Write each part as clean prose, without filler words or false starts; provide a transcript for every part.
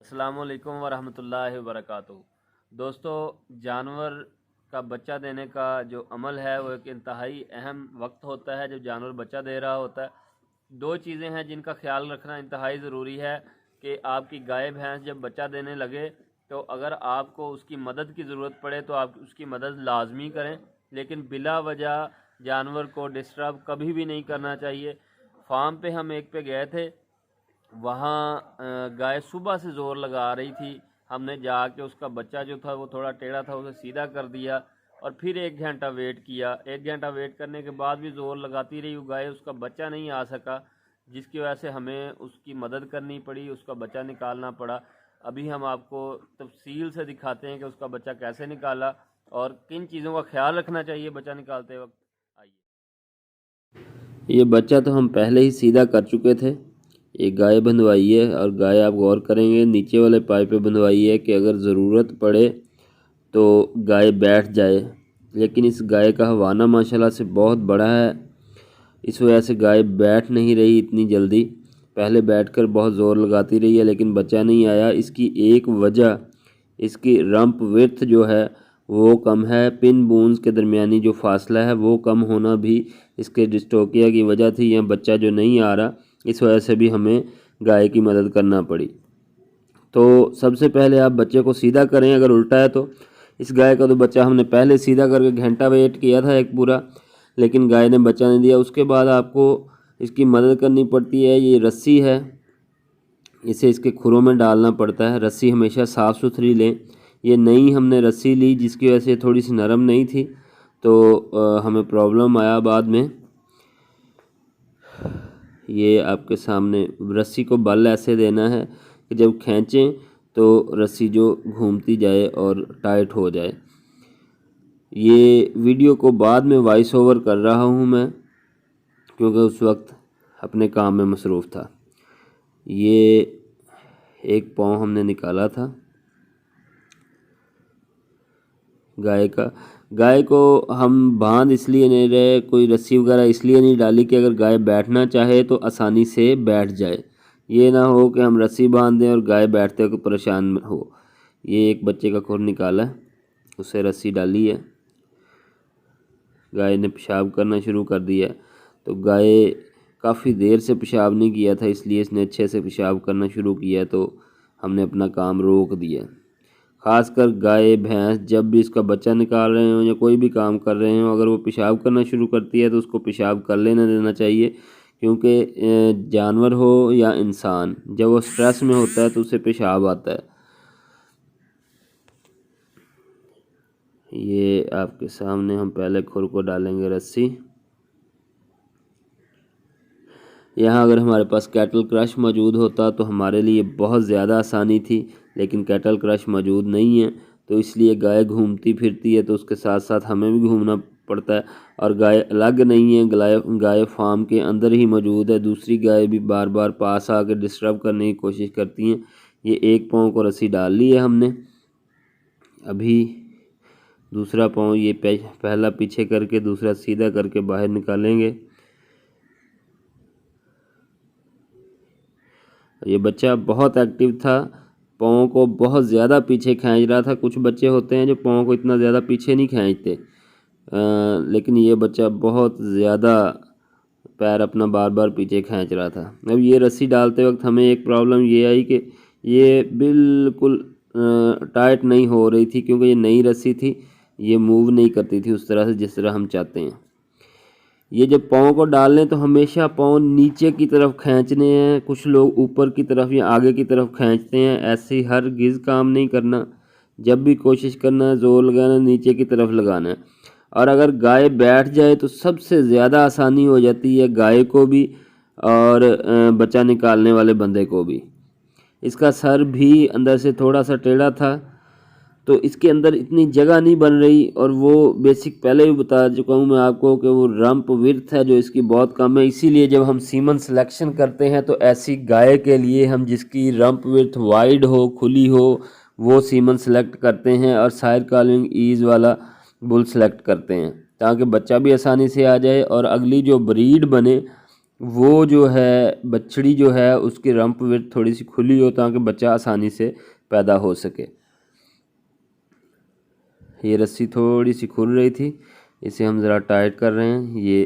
السلام علیکم ورحمۃ اللہ وبرکاتہ۔ دوستو، جانور کا بچہ دینے کا جو عمل ہے وہ ایک انتہائی اہم وقت ہوتا ہے جب جانور بچہ دے رہا ہوتا ہے۔ دو چیزیں ہیں جن کا خیال رکھنا انتہائی ضروری ہے کہ آپ کی گائے بھینس جب بچہ دینے لگے تو اگر آپ کو اس کی مدد کی ضرورت پڑے تو آپ اس کی مدد لازمی کریں، لیکن بلا وجہ جانور کو ڈسٹرب کبھی بھی نہیں کرنا چاہیے۔ فارم پہ ہم ایک پہ گئے تھے، وہاں گائے صبح سے زور لگا رہی تھی۔ ہم نے جا کے اس کا بچہ جو تھا وہ تھوڑا ٹیڑھا تھا، اسے سیدھا کر دیا اور پھر 1 گھنٹہ ویٹ کیا۔ 1 گھنٹہ ویٹ کرنے کے بعد بھی زور لگاتی رہی وہ گائے، اس کا بچہ نہیں آ سکا، جس کی وجہ سے ہمیں اس کی مدد کرنی پڑی، اس کا بچہ نکالنا پڑا۔ ابھی ہم آپ کو تفصیل سے دکھاتے ہیں کہ اس کا بچہ کیسے نکالا اور کن چیزوں کا خیال رکھنا چاہیے بچہ نکالتے وقت۔ آئیے، یہ بچہ تو ہم پہلے ہی سیدھا کر چکے تھے۔ ایک گائے بندھوائی ہے اور گائے آپ غور کریں گے نیچے والے پائے پہ بندھوائی ہے کہ اگر ضرورت پڑے تو گائے بیٹھ جائے، لیکن اس گائے کا ہوانہ ماشاءاللہ سے بہت بڑا ہے، اس وجہ سے گائے بیٹھ نہیں رہی اتنی جلدی۔ پہلے بیٹھ کر بہت زور لگاتی رہی ہے لیکن بچہ نہیں آیا۔ اس کی ایک وجہ اس کی رمپ ویڈتھ جو ہے وہ کم ہے، پن بونز کے درمیانی جو فاصلہ ہے وہ کم ہونا بھی اس کے ڈسٹوکیا کی وجہ تھی، یا بچہ جو نہیں آ رہا، اس وجہ سے بھی ہمیں گائے کی مدد کرنا پڑی۔ تو سب سے پہلے آپ بچے کو سیدھا کریں، اگر الٹا ہے تو اس گائے کا تو بچہ ہم نے پہلے سیدھا کر کے گھنٹہ ویٹ کیا تھا ایک پورا، لیکن گائے نے بچہ نہیں دیا۔ اس کے بعد آپ کو اس کی مدد کرنی پڑتی ہے۔ یہ رسی ہے، اسے اس کے کھروں میں ڈالنا پڑتا ہے۔ رسی ہمیشہ صاف ستھری لیں۔ یہ نئی ہم نے رسی لی جس کی وجہ سے تھوڑی سی نرم نہیں تھی تو ہمیں پرابلم آیا بعد میں۔ یہ آپ کے سامنے رسی کو بل ایسے دینا ہے کہ جب کھینچیں تو رسی جو گھومتی جائے اور ٹائٹ ہو جائے۔ یہ ویڈیو کو بعد میں وائس اوور کر رہا ہوں میں، کیونکہ اس وقت اپنے کام میں مصروف تھا۔ یہ ایک پاؤں ہم نے نکالا تھا گائے کو ہم باندھ اس لیے نہیں رہے، کوئی رسی وغیرہ اس لیے نہیں ڈالی کہ اگر گائے بیٹھنا چاہے تو آسانی سے بیٹھ جائے، یہ نہ ہو کہ ہم رسی باندھ دیں اور گائے بیٹھتے ہوئے پریشان ہو۔ یہ ایک بچے کا کھر نکالا ہے، اسے رسی ڈالی ہے، گائے نے پیشاب کرنا شروع کر دیا۔ تو گائے کافی دیر سے پیشاب نہیں کیا تھا، اس لیے اس نے اچھے سے پیشاب کرنا شروع کیا تو ہم نے اپنا کام روک دیا۔ خاص کر گائے بھینس جب بھی اس کا بچہ نکال رہے ہوں یا کوئی بھی کام کر رہے ہوں، اگر وہ پیشاب کرنا شروع کرتی ہے تو اس کو پیشاب کر لینا دینا چاہیے، کیونکہ جانور ہو یا انسان جب وہ سٹریس میں ہوتا ہے تو اسے پیشاب آتا ہے۔ یہ آپ کے سامنے ہم پہلے کھر کو ڈالیں گے رسی۔ یہاں اگر ہمارے پاس کیٹل کرش موجود ہوتا تو ہمارے لیے بہت زیادہ آسانی تھی، لیکن کیٹل کرش موجود نہیں ہے تو اس لیے گائے گھومتی پھرتی ہے تو اس کے ساتھ ساتھ ہمیں بھی گھومنا پڑتا ہے، اور گائے الگ نہیں ہے، گائے فارم کے اندر ہی موجود ہے۔ دوسری گائے بھی بار بار پاس آ کے ڈسٹرب کرنے کی کوشش کرتی ہیں۔ یہ ایک پاؤں کو رسی ڈال لی ہے ہم نے، ابھی دوسرا پاؤں یہ پہلا پیچھے کر کے دوسرا سیدھا کر کے باہر نکالیں گے۔ یہ بچہ بہت ایکٹیو تھا، پاؤں کو بہت زیادہ پیچھے کھینچ رہا تھا۔ کچھ بچے ہوتے ہیں جو پاؤں کو اتنا زیادہ پیچھے نہیں کھینچتے، لیکن یہ بچہ بہت زیادہ پیر اپنا بار بار پیچھے کھینچ رہا تھا۔ اب یہ رسی ڈالتے وقت ہمیں ایک پرابلم یہ آئی کہ یہ بالکل ٹائٹ نہیں ہو رہی تھی، کیونکہ یہ نئی رسی تھی، یہ موو نہیں کرتی تھی اس طرح سے جس طرح ہم چاہتے ہیں۔ یہ جب پاؤں کو ڈال لیں تو ہمیشہ پاؤں نیچے کی طرف کھینچنے ہیں، کچھ لوگ اوپر کی طرف یا آگے کی طرف کھینچتے ہیں، ایسے ہی ہرگز کام نہیں کرنا۔ جب بھی کوشش کرنا ہے زور لگانا نیچے کی طرف لگانا ہے، اور اگر گائے بیٹھ جائے تو سب سے زیادہ آسانی ہو جاتی ہے گائے کو بھی اور بچہ نکالنے والے بندے کو بھی۔ اس کا سر بھی اندر سے تھوڑا سا ٹیڑھا تھا تو اس کے اندر اتنی جگہ نہیں بن رہی، اور وہ بیسک پہلے بھی بتا چکا ہوں میں آپ کو کہ وہ رمپ ورتھ ہے جو اس کی بہت کم ہے۔ اسی لیے جب ہم سیمن سلیکشن کرتے ہیں تو ایسی گائے کے لیے ہم جس کی رمپ ورتھ وائڈ ہو، کھلی ہو، وہ سیمن سلیکٹ کرتے ہیں، اور سائر کالونگ ایز والا بل سلیکٹ کرتے ہیں تاکہ بچہ بھی آسانی سے آ جائے، اور اگلی جو بریڈ بنے وہ جو ہے بچڑی جو ہے اس کی رمپ ورڈ تھوڑی سی کھلی ہو تاکہ بچہ آسانی سے پیدا ہو سکے۔ یہ رسی تھوڑی سی کھل رہی تھی، اسے ہم ذرا ٹائٹ کر رہے ہیں، یہ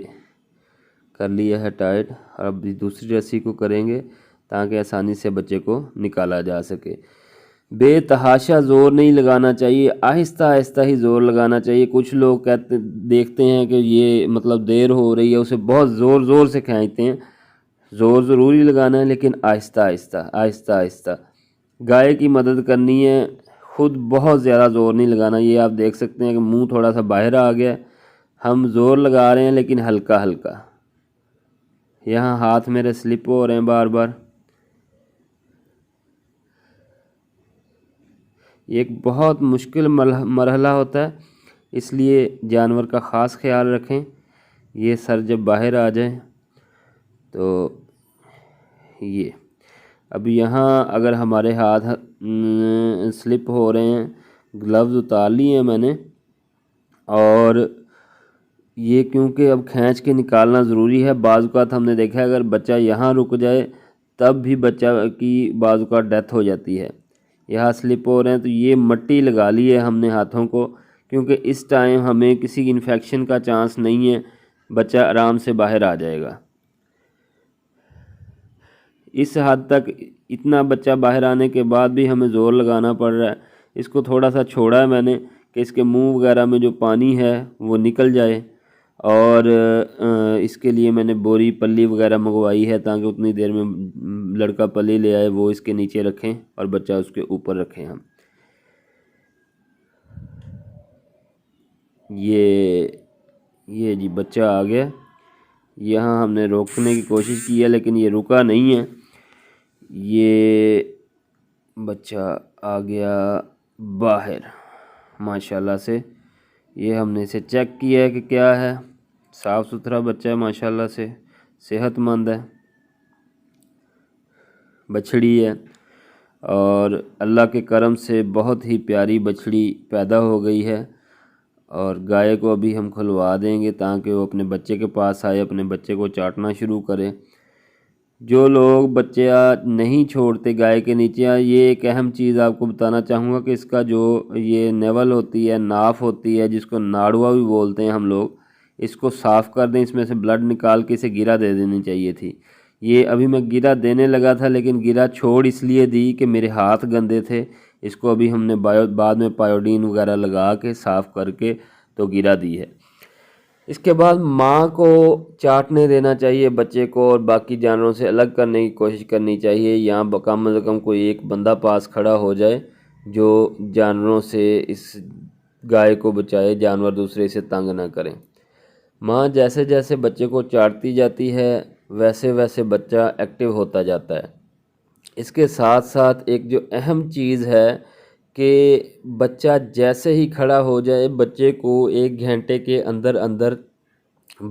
کر لیا ہے ٹائٹ، اور اب دوسری رسی کو کریں گے تاکہ آسانی سے بچے کو نکالا جا سکے۔ بے تحاشا زور نہیں لگانا چاہیے، آہستہ آہستہ ہی زور لگانا چاہیے۔ کچھ لوگ دیکھتے ہیں کہ یہ مطلب دیر ہو رہی ہے، اسے بہت زور زور سے کھینچتے ہیں۔ زور ضروری لگانا ہے لیکن آہستہ آہستہ آہستہ آہستہ۔ گائے کی مدد کرنی ہے، خود بہت زیادہ زور نہیں لگانا۔ یہ آپ دیکھ سکتے ہیں کہ منہ تھوڑا سا باہر آ گیا، ہم زور لگا رہے ہیں لیکن ہلکا ہلکا۔ یہاں ہاتھ میرے سلپ ہو رہے ہیں بار بار۔ یہ ایک بہت مشکل مرحلہ ہوتا ہے، اس لیے جانور کا خاص خیال رکھیں۔ یہ سر جب باہر آ جائے تو یہ اب یہاں اگر ہمارے ہاتھ سلپ ہو رہے ہیں، گلوز اتار لی ہیں میں نے، اور یہ کیونکہ اب کھینچ کے نکالنا ضروری ہے۔ بعض اوقات ہم نے دیکھا ہے اگر بچہ یہاں رک جائے تب بھی بچہ کی بعض اوقات ڈیتھ ہو جاتی ہے۔ یہاں سلپ ہو رہے ہیں تو یہ مٹی لگا لی ہے ہم نے ہاتھوں کو، کیونکہ اس ٹائم ہمیں کسی انفیکشن کا چانس نہیں ہے، بچہ آرام سے باہر آ جائے گا۔ اس حد تک اتنا بچہ باہر آنے کے بعد بھی ہمیں زور لگانا پڑ رہا ہے۔ اس کو تھوڑا سا چھوڑا ہے میں نے کہ اس کے منہ وغیرہ میں جو پانی ہے وہ نکل جائے، اور اس کے لیے میں نے بوری پلی وغیرہ منگوائی ہے تاکہ اتنی دیر میں لڑکا پلی لے آئے، وہ اس کے نیچے رکھیں اور بچہ اس کے اوپر رکھیں ہم۔ یہ جی بچہ آ گیا، یہاں ہم نے روکنے کی کوشش کی ہے لیکن یہ رکا نہیں ہے۔ یہ بچہ آ گیا باہر ماشاءاللہ سے۔ یہ ہم نے اسے چیک کیا ہے کہ کیا ہے، صاف ستھرا بچہ ہے ماشاءاللہ سے، صحت مند ہے، بچڑی ہے، اور اللہ کے کرم سے بہت ہی پیاری بچڑی پیدا ہو گئی ہے۔ اور گائے کو ابھی ہم کھلوا دیں گے تاکہ وہ اپنے بچے کے پاس آئے، اپنے بچے کو چاٹنا شروع کرے۔ جو لوگ بچہ نہیں چھوڑتے گائے کے نیچے، یہ ایک اہم چیز آپ کو بتانا چاہوں گا کہ اس کا جو یہ نیول ہوتی ہے، ناف ہوتی ہے، جس کو ناڑوا بھی بولتے ہیں ہم لوگ، اس کو صاف کر دیں، اس میں سے بلڈ نکال کے اسے گیرا دے دینی چاہیے تھی۔ یہ ابھی میں گیرا دینے لگا تھا لیکن گیرا چھوڑ اس لیے دی کہ میرے ہاتھ گندے تھے۔ اس کو ابھی ہم نے بعد میں پائیوڈین وغیرہ لگا کے صاف کر کے تو گیرا دی ہے۔ اس کے بعد ماں کو چاٹنے دینا چاہیے بچے کو، اور باقی جانوروں سے الگ کرنے کی کوشش کرنی چاہیے۔ یہاں کم از کم کوئی ایک بندہ پاس کھڑا ہو جائے جو جانوروں سے اس گائے کو بچائے، جانور دوسرے سے تنگ نہ کریں۔ ماں جیسے جیسے بچے کو چاٹتی جاتی ہے ویسے ویسے بچہ ایکٹیو ہوتا جاتا ہے۔ اس کے ساتھ ساتھ ایک جو اہم چیز ہے کہ بچہ جیسے ہی کھڑا ہو جائے، بچے کو 1 گھنٹے کے اندر اندر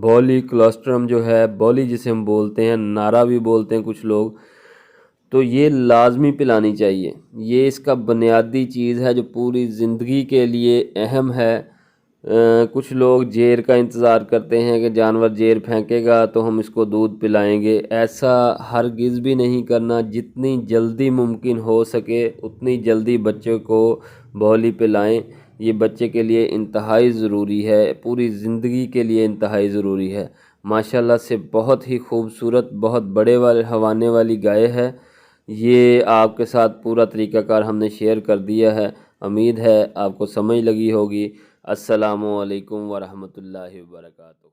بولی کلوسٹرم جو ہے، بولی جسے ہم بولتے ہیں، نارا بھی بولتے ہیں کچھ لوگ، تو یہ لازمی پلانی چاہیے۔ یہ اس کا بنیادی چیز ہے جو پوری زندگی کے لیے اہم ہے۔ کچھ لوگ جیر کا انتظار کرتے ہیں کہ جانور جیر پھینکے گا تو ہم اس کو دودھ پلائیں گے، ایسا ہرگز بھی نہیں کرنا۔ جتنی جلدی ممکن ہو سکے اتنی جلدی بچے کو بولی پلائیں، یہ بچے کے لیے انتہائی ضروری ہے، پوری زندگی کے لیے انتہائی ضروری ہے۔ ماشاءاللہ سے بہت ہی خوبصورت، بہت بڑے والے ہوانے والی گائے ہے۔ یہ آپ کے ساتھ پورا طریقہ کار ہم نے شیئر کر دیا ہے، امید ہے آپ کو سمجھ لگی ہوگی۔ السلام علیکم ورحمۃ اللہ وبرکاتہ۔